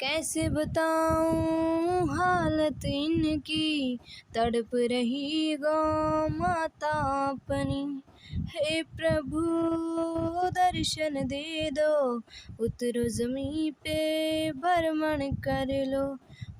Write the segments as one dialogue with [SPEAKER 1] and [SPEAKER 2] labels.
[SPEAKER 1] कैसे बताऊं हालत इनकी, तड़प रही गौ माता अपनी। हे प्रभु दर्शन दे दो, उतरो ज़मीं पे भ्रमण कर लो,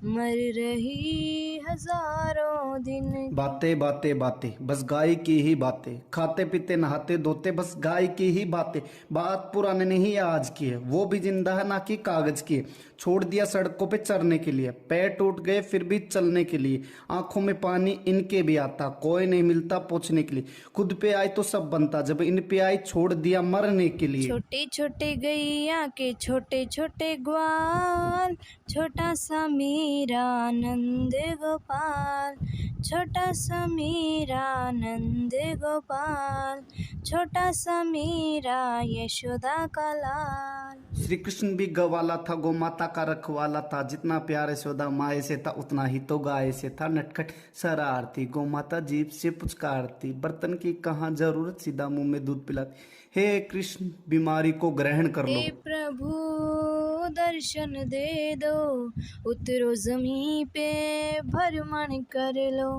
[SPEAKER 1] मर रही हजारों दिन।
[SPEAKER 2] बातें बातें बातें बस गाय की ही बातें, खाते पीते नहाते धोते बस गाय की ही बातें। बात पुराने नहीं है आज की है, वो भी जिंदा है ना कि कागज की है। छोड़ दिया सड़कों पे चरने के लिए, पैर टूट गए फिर भी चलने के लिए। आंखों में पानी इनके भी आता, कोई नहीं मिलता पोंछने के लिए। खुद पे आई तो सब बनता, जब इन पे आई छोड़ दिया मरने के लिए।
[SPEAKER 1] छोटे छोटे गैया के छोटे छोटे ग्वाल, छोटा सा मेरा नंद गोपाल, छोटा सा मेरा नंद गोपाल, छोटा सा मेरा यशोदा का लाल।
[SPEAKER 2] श्री कृष्ण भी गवाला था, गौ माता का रखवाला था। जितना प्यार यशोदा माए से था उतना ही तो गाय से था। नटखट शरारती गौ माता जीभ से पुचकारती, बर्तन की कहाँ जरूरत सीधा मुंह में दूध पिलाती। हे कृष्ण बीमारी को ग्रहण कर लो।
[SPEAKER 1] हे प्रभु दर्शन दे दो, उतरो ज़मीं पे भ्रमण कर लो,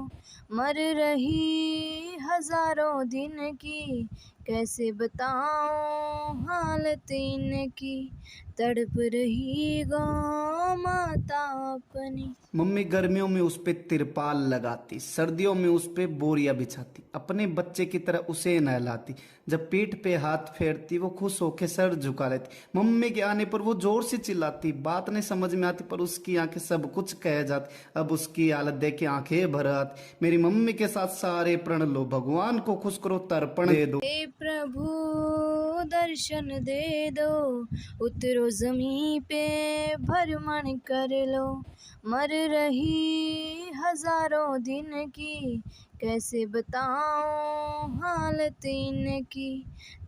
[SPEAKER 1] मर रही हजारों दिन की, कैसे बताऊं हालत इनकी, तड़प रही गौ माता अपनी।
[SPEAKER 2] मम्मी गर्मियों में उस पे तिरपाल लगाती, सर्दियों में उस पे बोरिया बिछाती, अपने बच्चे की तरह उसे नहलाती। जब पीठ पे हाथ फेरती वो खुश होके सर झुका लेती। मम्मी के आने पर वो जोर से चिल्लाती, बात नहीं समझ में आती पर उसकी आंखें सब कुछ कह जाती। अब उसकी हालत देख के आंखें भर आती। मेरी मम्मी के साथ सारे प्रण लो, भगवान को खुश करो, तर्पण दे दो।
[SPEAKER 1] हे प्रभु दर्शन दे दो, उतरो ज़मीं पे भ्रमण कर लो, मर रही हजारों दिन की, कैसे बताऊं हालत इनकी,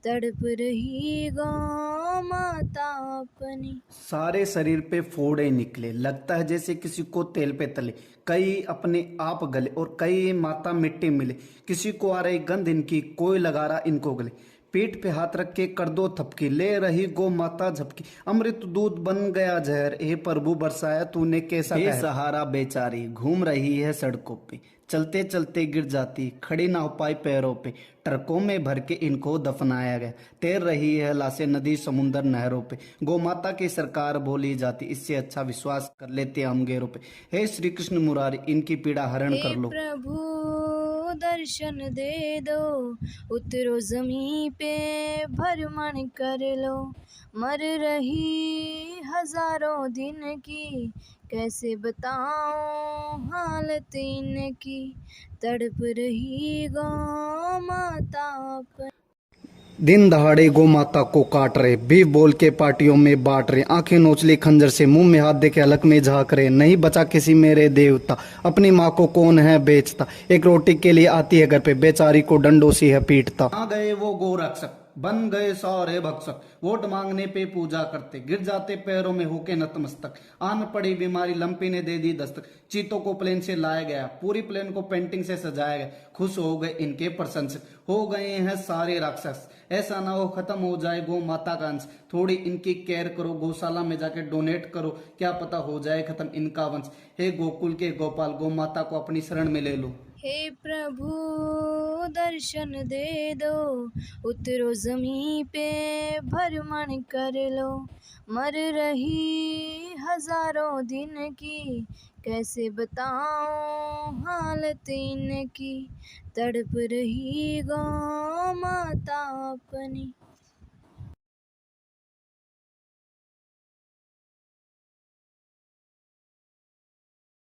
[SPEAKER 1] तड़प रही गौ माता अपनी।
[SPEAKER 2] सारे शरीर पे फोड़े निकले, लगता है जैसे किसी को तेल पे तले। कई अपने आप गले और कई माता मिट्टी मिले। किसी को आ रही गंध इनकी, कोई लगा रहा इनको गले। पीठ पे हाथ रख के कर दो थपकी, ले रही गो माता झपकी। अमृत दूध बन गया जहर, हे प्रभु बरसाया तूने कैसा कहर। सहारा बेचारी घूम रही है सड़कों पे, चलते चलते गिर जाती, खड़ी ना हो पाई पैरों पे। ट्रकों में भर के इनको दफनाया गया, तैर रही है लाशें नदी समुंदर नहरों पे। गौ माता की सरकार बोली जाती, इससे अच्छा विश्वास कर लेते हम गैरों पे। हे श्री कृष्ण मुरारी इनकी पीड़ा हरण कर लो।
[SPEAKER 1] प्रभु दर्शन दे दो, उतरो ज़मीं पे भ्रमण कर लो, मर रही हजारों दिन की, कैसे बताऊं हालत इनकी, तड़प रही गौ माता अपनी।
[SPEAKER 2] दिन दहाड़े गौ माता को काट रहे, भी बोल के पार्टियों में बांट रहे। आंखें नोचली खंजर से, मुंह में हाथ दे के हलक में झांक रहे। नहीं बचा किसी मेरे देवता, अपनी माँ को कौन है बेचता। एक रोटी के लिए आती है घर पे, बेचारी को डंडों से है पीटता। आ गए वो गो रक्षक, बन गए सारे भक्षक। वोट मांगने पे पूजा करते, गिर जाते पैरों में होके नतमस्तक। आन पड़ी बीमारी, लंपी ने दे दी दस्तक। चीतों को प्लेन से लाया गया, पूरी प्लेन को पेंटिंग से सजाया गया। खुश हो गए इनके प्रशंसक, हो गए हैं सारे राक्षस। ऐसा ना हो खत्म हो जाए गौ माता का अंश, थोड़ी इनकी केयर करो, गौशाला में जाके डोनेट करो, क्या पता हो जाए खत्म इनका वंश। हे गोकुल के गोपाल, गौ माता को अपनी शरण में ले लो।
[SPEAKER 1] हे प्रभु दर्शन दे दो, उतरो ज़मीं पे भ्रमण कर लो, मर रही हजारों दिन की, कैसे बताऊं हालत इनकी, तड़प रही गौ माता अपनी।